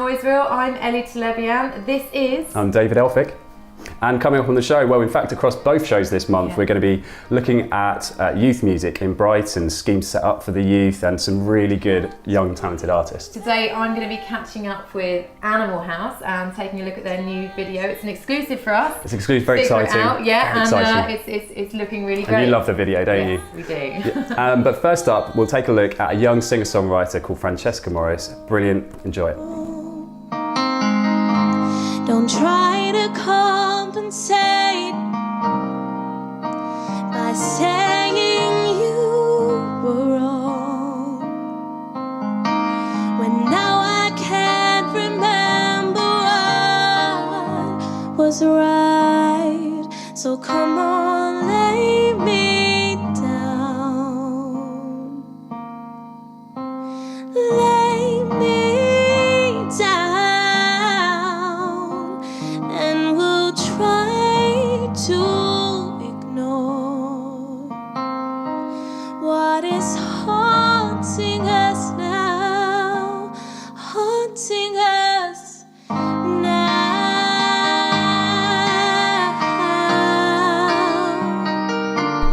Noiseville. I'm Ellie Telebian. This is... I'm David Elphick. And coming up on the show, well, in fact, across both shows this month, we're going to be looking at youth music in Brighton, schemes set up for the youth, and some really good, young, talented artists. Today, I'm going to be catching up with Animal House and taking a look at their new video. It's an exclusive for us. It's exclusive, very exciting. It's looking really great. And you love the video, don't you? Yes, we do. Yeah. But first up, we'll take a look at a young singer-songwriter called Francesca Morris. Brilliant, enjoy it. Don't try to compensate by saying you were wrong, when now I can't remember what was right. So come on, lay me down, lay me down. To ignore what is haunting us now, haunting us now.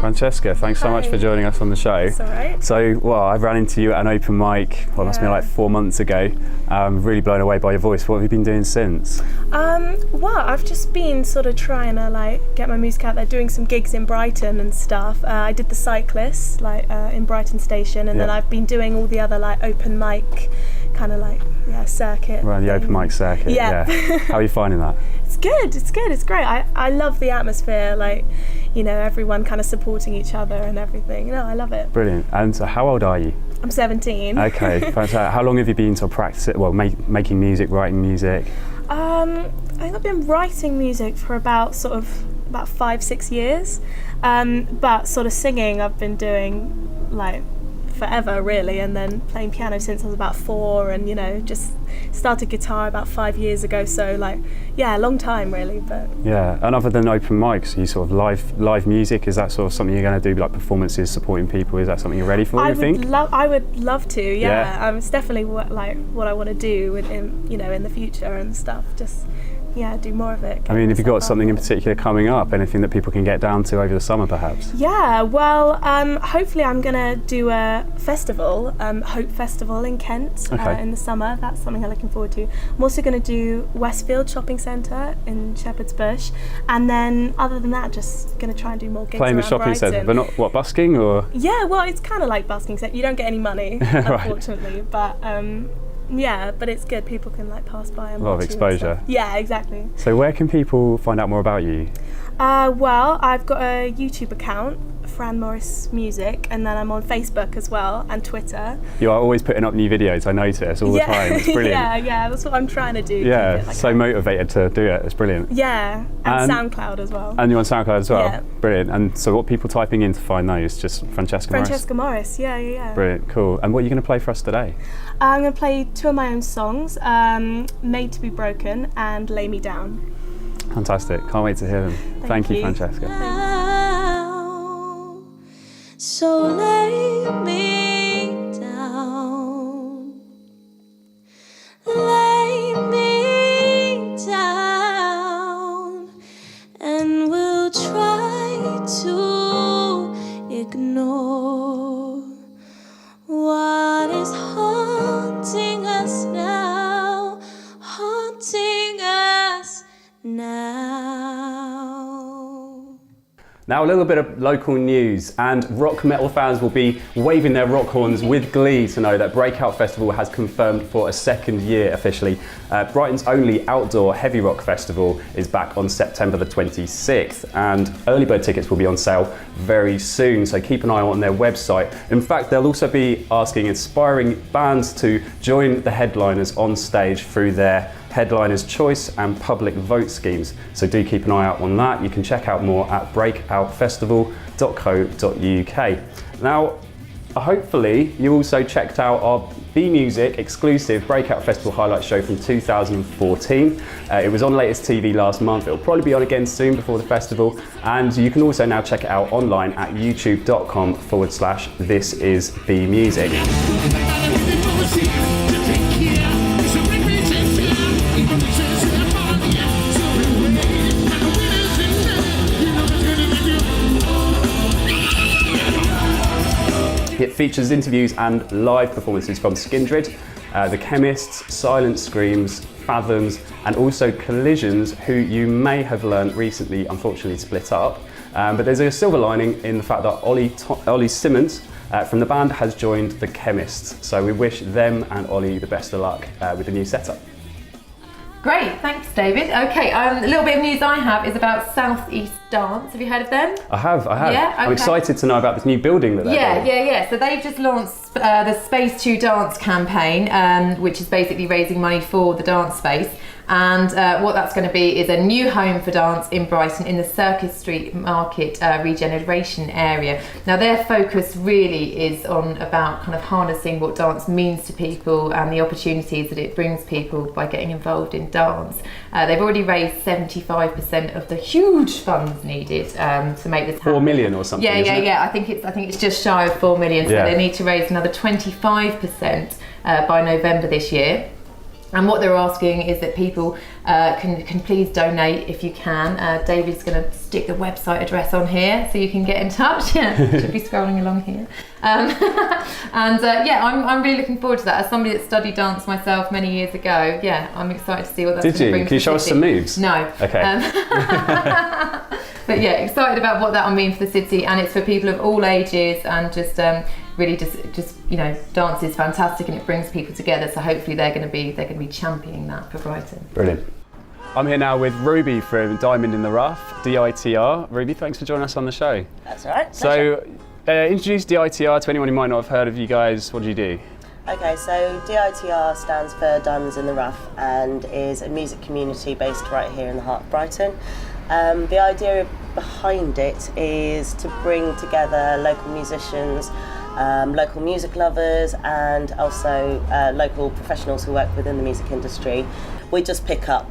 Francesca, thanks so much for joining us on the show. That's all right. So, well, I ran into you at an open mic, well, it must have been like 4 months ago. Really blown away by your voice. What have you been doing since? Well, I've just been sort of trying to get my music out there, doing some gigs in Brighton and stuff. I did the Cyclist in Brighton Station, and then I've been doing all the other open mic kind of circuit. Right, the open mic circuit. Yeah. How are you finding that? It's good. It's great. I love the atmosphere. Everyone kind of supporting each other and everything. I love it. Brilliant. And so, how old are you? I'm 17. Okay, fantastic. How long have you been making music, writing music? I think I've been writing music for about 5-6 years, but sort of singing I've been doing forever really, and then playing piano since I was about 4, and just started guitar about 5 years ago, so a long time really. But yeah, and other than open mics, you sort of live music, is that sort of something you're going to do, performances, supporting people? Is that something you're ready for, I think? I would love to, yeah. It's definitely what I want to do in the future and stuff, just do more of it. I mean, have you got something in particular coming up, anything that people can get down to over the summer perhaps? Yeah, well, hopefully I'm going to do a festival, Hope Festival in Kent in the summer. That's something I'm looking forward to. I'm also going to do Westfield Shopping Centre in Shepherd's Bush, and then other than that, just going to try and do more gigs playing the around shopping centre, but not busking, or? Yeah, well, it's kind of like busking, except you don't get any money, unfortunately, but but it's good. People can pass by and a lot of exposure. Yeah, exactly. So where can people find out more about you? Well, I've got a YouTube account, Fran Morris Music, and then I'm on Facebook as well, and Twitter. You are always putting up new videos, I notice, all the time. It's brilliant. yeah, that's what I'm trying to do. Yeah, so motivated to do it. It's brilliant. Yeah, and SoundCloud as well. And you're on SoundCloud as well? Yeah. Brilliant. And so what people typing in to find those? Just Francesca Morris? Francesca Morris, yeah. Brilliant, cool. And what are you going to play for us today? I'm going to play 2 of my own songs, Made to be Broken and Lay Me Down. Fantastic, can't wait to hear them. Thank you, Francesca. So lay me down, lay me down, and we'll try to ignore what is haunting us now, haunting us now. Now a little bit of local news, and rock metal fans will be waving their rock horns with glee to know that Breakout Festival has confirmed for a second year officially. Brighton's only outdoor heavy rock festival is back on September the 26th, and early bird tickets will be on sale very soon, so keep an eye on their website. In fact, they'll also be asking aspiring bands to join the headliners on stage through their Headliner's Choice and Public Vote schemes. So do keep an eye out on that. You can check out more at breakoutfestival.co.uk. Now, hopefully you also checked out our Bmusic exclusive Breakout Festival highlight show from 2014. It was on Latest TV last month. It'll probably be on again soon before the festival. And you can also now check it out online at youtube.com/thisisbmusic. It features interviews and live performances from Skindred, The Chemists, Silent Screams, Fathoms, and also Collisions, who you may have learned recently unfortunately split up. But there's a silver lining in the fact that Ollie Simmons from the band has joined The Chemists. So we wish them and Ollie the best of luck with the new setup. Great, thanks David. Okay, a little bit of news I have is about South East Dance. Have you heard of them? I have. Yeah, okay. I'm excited to know about this new building that they're building. Yeah. So they've just launched the Space to Dance campaign, which is basically raising money for the dance space. And what that's going to be is a new home for dance in Brighton in the Circus Street Market regeneration area. Now their focus really is on about kind of harnessing what dance means to people and the opportunities that it brings people by getting involved in dance. They've already raised 75% of the huge funds needed to make this happen. 4 million or something. Yeah. I think it's just shy of 4 million. So they need to raise another 25% by November this year. And what they're asking is that people can please donate if you can. David's going to stick the website address on here so you can get in touch. Should be scrolling along here. I'm really looking forward to that. As somebody that studied dance myself many years ago, I'm excited to see what that's going to bring. Can you show us some moves? No. Okay. But excited about what that will mean for the city, and it's for people of all ages, and just really just dance is fantastic and it brings people together. So hopefully they're going to be championing that for Brighton. Brilliant. I'm here now with Ruby from Diamond in the Rough, DITR. Ruby, thanks for joining us on the show. That's all right. So, introduce DITR to anyone who might not have heard of you guys. What do you do? Okay, so DITR stands for Diamonds in the Rough and is a music community based right here in the heart of Brighton. The idea behind it is to bring together local musicians, local music lovers, and also local professionals who work within the music industry. We just pick up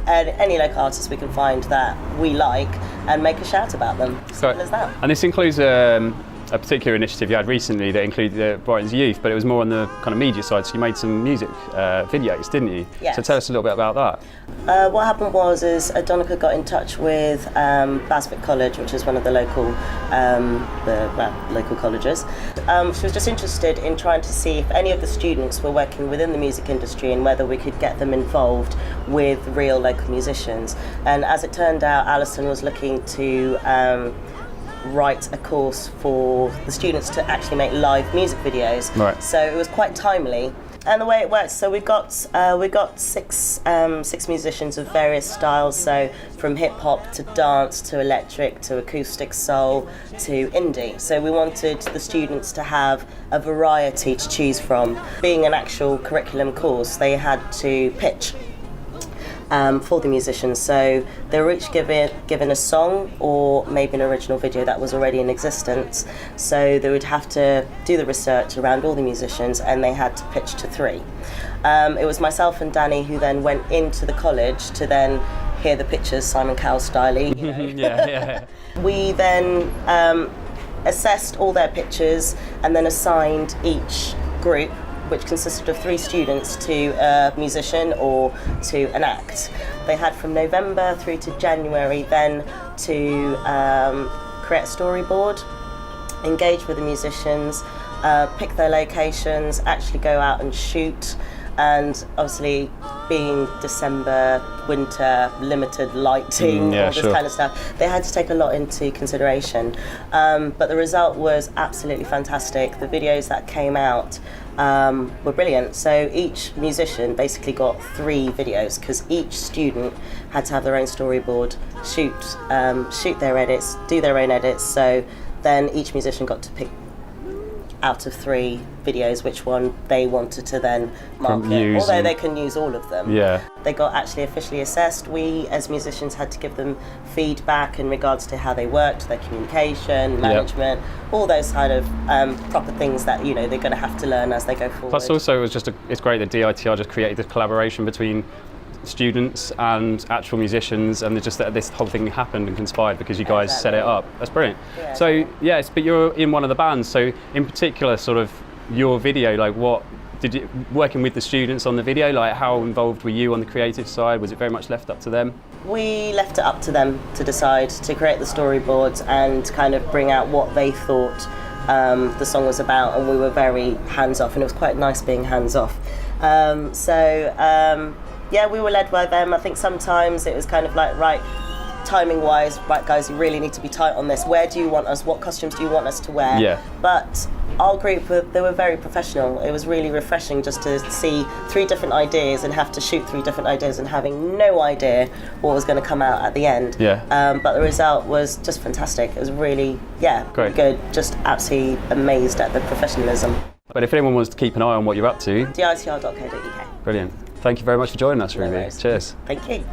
any local artists we can find that we like and make a shout about them. Simple as that. And this includes a particular initiative you had recently that included Brighton's youth, but it was more on the kind of media side, so you made some music videos, didn't you? Yes. So tell us a little bit about that. What happened was Donica got in touch with Bmusic College, which is one of the local local colleges. She was just interested in trying to see if any of the students were working within the music industry and whether we could get them involved with real local musicians. And as it turned out, Alison was looking to write a course for the students to actually make live music videos. Right. So it was quite timely. And the way it works, so we got six musicians of various styles, so from hip hop to dance to electric to acoustic soul to indie. So we wanted the students to have a variety to choose from. Being an actual curriculum course, they had to pitch for the musicians. So they were each given a song or maybe an original video that was already in existence. So they would have to do the research around all the musicians and they had to pitch to 3. It was myself and Danny who then went into the college to then hear the pitches, Simon Cowell style. Yeah. We then assessed all their pitches and then assigned each group, which consisted of 3 students, to a musician or to an act. They had from November through to January then to create a storyboard, engage with the musicians, pick their locations, actually go out and shoot, and obviously being December, winter, limited lighting, all this kind of stuff, they had to take a lot into consideration. But the result was absolutely fantastic. The videos that came out were brilliant. So each musician basically got 3 videos because each student had to have their own storyboard, shoot their edits, do their own edits. So then each musician got to pick out of 3 videos which one they wanted to then market, although they can use all of them. They got actually officially assessed. We as musicians had to give them feedback in regards to how they worked, their communication, management, all those kind of proper things that they're going to have to learn as they go forward. Plus also it's great that DITR just created this collaboration between students and actual musicians, and just that this whole thing happened and conspired because you guys set it up. That's brilliant. So but you're in one of the bands, so in particular sort of your video, like what did you, working with the students on the video, like how involved were you on the creative side? Was it very much left up to them? We left it up to them to decide, to create the storyboards and kind of bring out what they thought the song was about, and we were very hands-off, and it was quite nice being hands-off. Yeah, we were led by them. I think sometimes it was kind of like, right, timing-wise, right guys, you really need to be tight on this. Where do you want us? What costumes do you want us to wear? Yeah. But our group, they were very professional. It was really refreshing just to see 3 different ideas and have to shoot 3 different ideas and having no idea what was going to come out at the end. Yeah. But the result was just fantastic. It was really, Great. good. Just absolutely amazed at the professionalism. But if anyone wants to keep an eye on what you're up to, DITR.co.uk. brilliant. Thank you very much for joining us, Ruby. worries. Cheers. Thank you.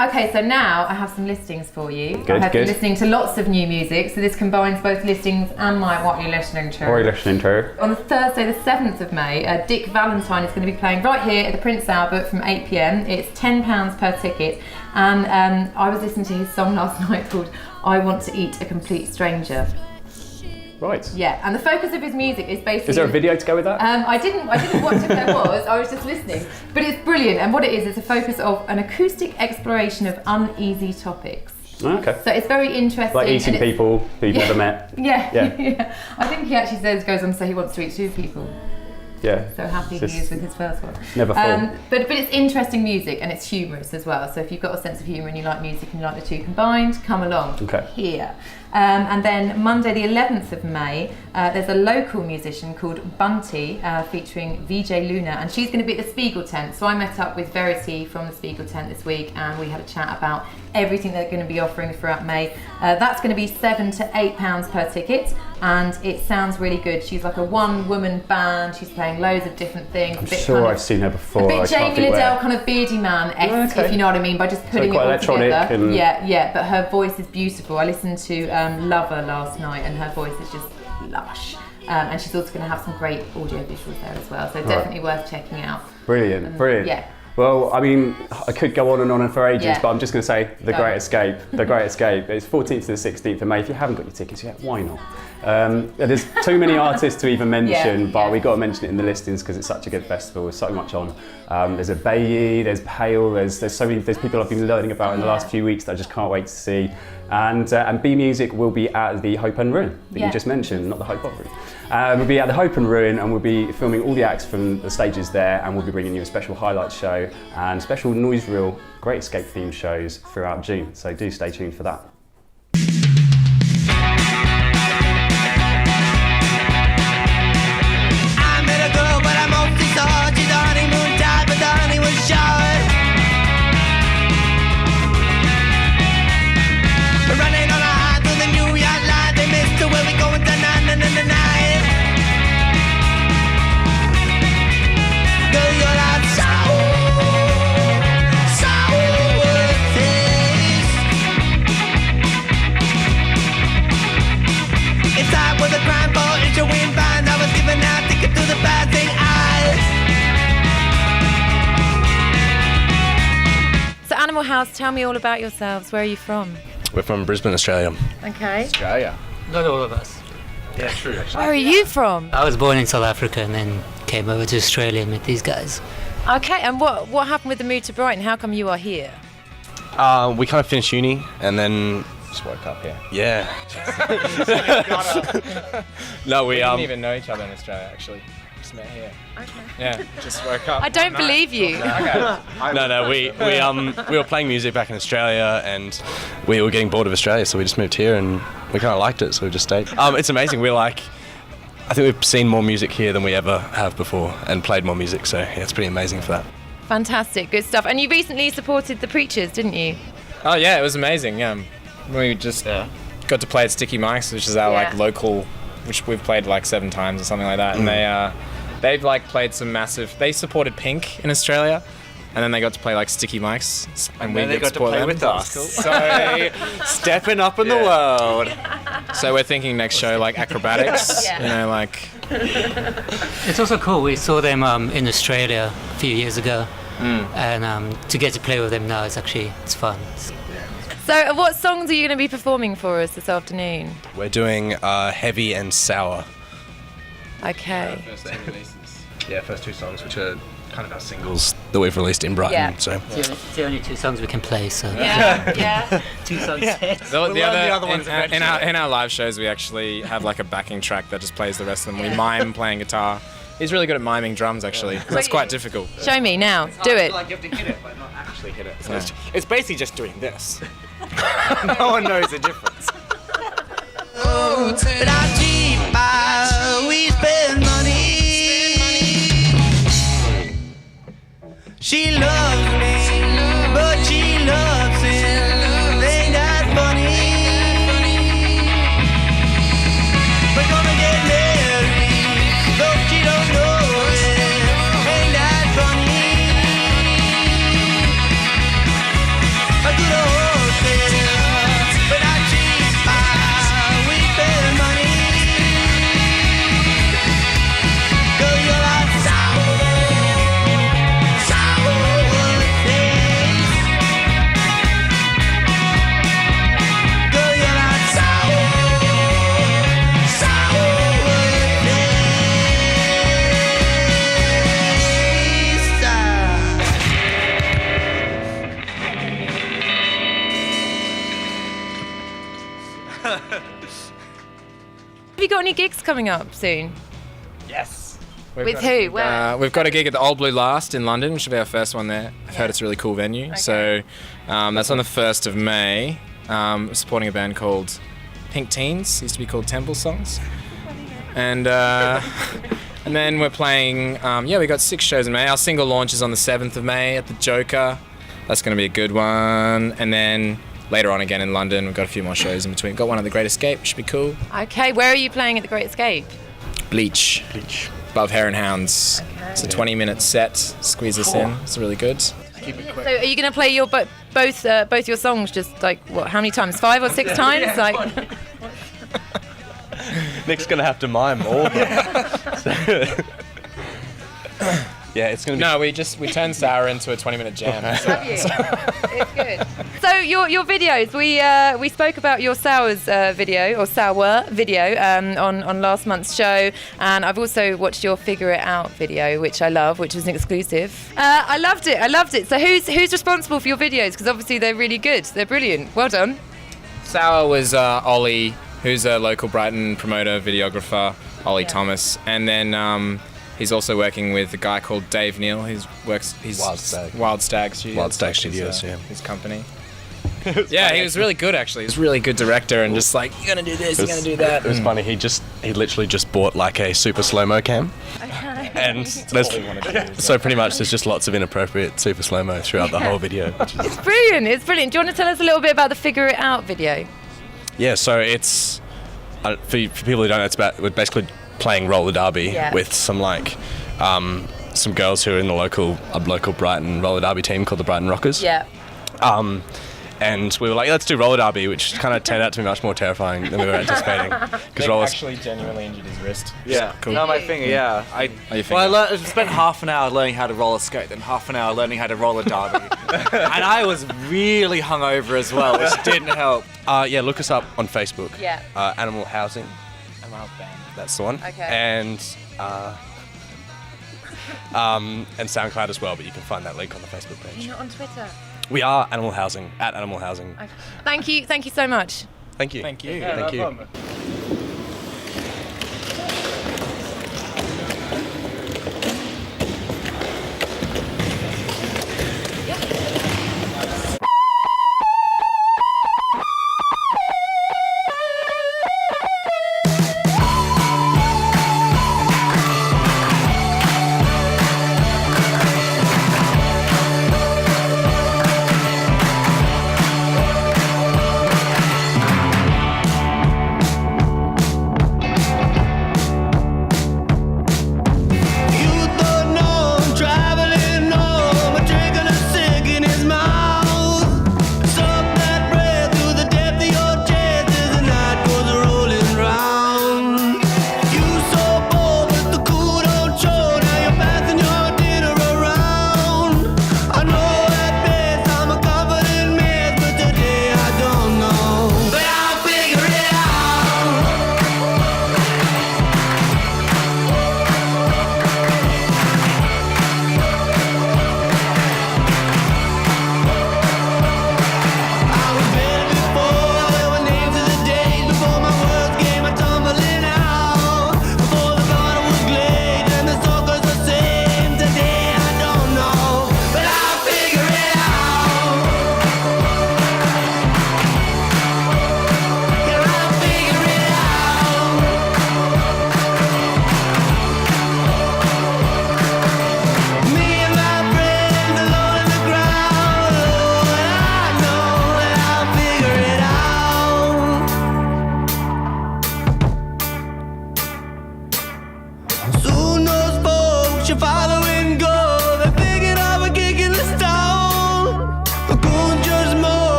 Okay, so now I have some listings for you. Good, I have been good. listening to lots of new music, so this combines both listings and my what you're listening to. What are you listening to? On Thursday the 7th of May, Dick Valentine is going to be playing right here at the Prince Albert from 8 p.m. It's £10 per ticket, and I was listening to his song last night called I Want to Eat a Complete Stranger. Right. Yeah, and the focus of his music is basically... Is there a video to go with that? I didn't watch if there was, I was just listening. But it's brilliant, and what it is a focus of an acoustic exploration of uneasy topics. Okay. So it's very interesting. Like eating and it's- people who you've never met. Yeah. Yeah. I think he actually goes on to say he wants to eat 2 people. Yeah. So happy Just he is with his first one. never fall. But it's interesting music, and it's humorous as well. So if you've got a sense of humour and you like music and you like the 2 combined, come along here. And then Monday the 11th of May, there's a local musician called Bunty featuring VJ Luna, and she's going to be at the Spiegel tent. So I met up with Verity from the Spiegel tent this week, and we had a chat about everything they're going to be offering throughout May. That's going to be £7 to £8 per ticket, and it sounds really good. She's like a one-woman band. She's playing loads of different things. I'm sure I've seen her before. A bit I can't Jamie think Liddell, where. kind of beardy man-esque, if you know what I mean, by just putting it quite all electronic together. and- Yeah, but her voice is beautiful. I listened to Lover last night, and her voice is just lush. And she's also going to have some great audio visuals there as well, so definitely worth checking out. Brilliant, brilliant. Yeah. Well, I mean, I could go on and for ages, Yeah. but I'm just going to say The Go. Great Escape. The Great Escape. It's 14th to the 16th of May. If you haven't got your tickets yet, why not? There's too many artists to even mention, but we've got to mention it in the listings because it's such a good festival. There's so much on. There's a Bayi, there's Pale, there's so many. There's people I've been learning about in the last few weeks that I just can't wait to see. And Bmusic will be at the Hope and Ruin that you just mentioned, not the Hope of Ruin. We'll be at the Hope and Ruin, and we'll be filming all the acts from the stages there, and we'll be bringing you a special highlight show and special noise reel, Great Escape themed shows throughout June. So do stay tuned for that. I met a girl, but I mostly saw her. She's a honeymoon type, but the honey was short. We're running on a high through the New York line. They missed her where we going tonight. Girl, you're not so worth it. If that was a crime for it's a win band, I was giving out ticket to the passing eyes. So Animal House, tell me all about yourselves. Where are you from? We're from Brisbane, Australia. Okay. Australia? Not all of us. Yeah, true. Where are you from? I was born in South Africa and then came over to Australia and met these guys. Okay, and what happened with the move to Brighton? How come you are here? We kind of finished uni and then Just woke up here. yeah. No, we We didn't even know each other in Australia, actually. Just met here. Okay. Yeah, just woke up. I don't believe you. No, we were playing music back in Australia and we were getting bored of Australia, so we just moved here and we kind of liked it, so we just stayed. It's amazing. I think we've seen more music here than we ever have before and played more music, so yeah, it's pretty amazing for that. Fantastic, good stuff. And you recently supported the Preachers, didn't you? Oh yeah, it was amazing. We just got to play at Sticky Mike's, which is our like local, which we've played like 7 times or something like that. And they've like played some massive. They supported Pink in Australia, and then they got to play like Sticky Mike's, and we got to support play them. with us. Cool. So stepping up in the world. So we're thinking next show like acrobatics. Yeah. You know, like It's also cool. We saw them in Australia a few years ago, and to get to play with them now, it's fun. So what songs are you going to be performing for us this afternoon? We're doing Heavy and Sour. Okay. First 2 releases. Yeah, first 2 songs, which are kind of our singles that we've released in Brighton. Yeah. So It's the only 2 songs we can play, so. Yeah. 2 songs. The other ones in our live shows, we actually have like a backing track that just plays the rest of them. We mime playing guitar. He's really good at miming drums, actually. That's quite difficult. Show me now. Do it. Like you have to hit it, but not actually hit it. So it's basically just doing this. No one knows the difference. Oh, but I'm cheap, we spend money. She loves me, but she loves him. Ain't that funny? We're gonna get married, though she don't know it. Ain't that funny? I do the whole thing, but I'm cheap, we spend money. Girl, you're like sour. Have you got any gigs coming up soon? Yes. With who? Where? We've got a gig at the Old Blue Last in London, which will be our first one there. I've heard it's a really cool venue. Okay. So that's on the 1st of May. We're supporting a band called Pink Teens. Used to be called Temple Songs. And and then we're playing, we got 6 shows in May. Our single launch is on the 7th of May at the Joker. That's going to be a good one. And then later on again in London, we've got a few more shows in between. Got one at the Great Escape, which should be cool. Okay, where are you playing at the Great Escape? Bleach. Above Hare and Hounds. Okay. It's a 20-minute set. Squeeze us in. It's really good. So are you going to play your both your songs just like what? How many times? 5 or 6 times? Like. Nick's gonna have to mime all of them. Yeah, it's gonna be. No, we turned Sour into a 20-minute jam. Have you? It's good. So your videos, we spoke about your Sour video on last month's show, and I've also watched your Figure It Out video, which I love, which was an exclusive. I loved it. So who's responsible for your videos? Because obviously they're really good. They're brilliant. Well done. Sour was Ollie, who's a local Brighton promoter, videographer, Ollie Thomas, and then he's also working with a guy called Dave Neal. He's Wild Stag. Wild Stag Studios. Wild Stag Studios, his company. Yeah, he was really good actually. He's a really good director and just like, you're gonna do this, you're gonna do that. It was funny. He literally just bought like a super slow-mo cam. Okay. And so pretty much there's just lots of inappropriate super slow-mo throughout the whole video. It's brilliant. It's brilliant. Do you want to tell us a little bit about the Figure It Out video? Yeah, so it's for people who don't know, we're basically playing roller derby with some some girls who are in the local Brighton roller derby team called the Brighton Rockers. Yeah. And we were like, let's do roller derby, which kind of turned out to be much more terrifying than we were anticipating. Because Roller actually genuinely injured his wrist. Yeah, Cool. no, my finger. Yeah, I spent half an hour learning how to roller skate, then half an hour learning how to roller derby, and I was really hungover as well, which didn't help. Look us up on Facebook. Yeah. Animal Housing. That's the one. Okay. And SoundCloud as well, but you can find that link on the Facebook page. You're not on Twitter. We are Animal Housing, at Animal Housing. Okay. Thank you so much. Thank you. Thank you. Yeah, Thank no you. problem.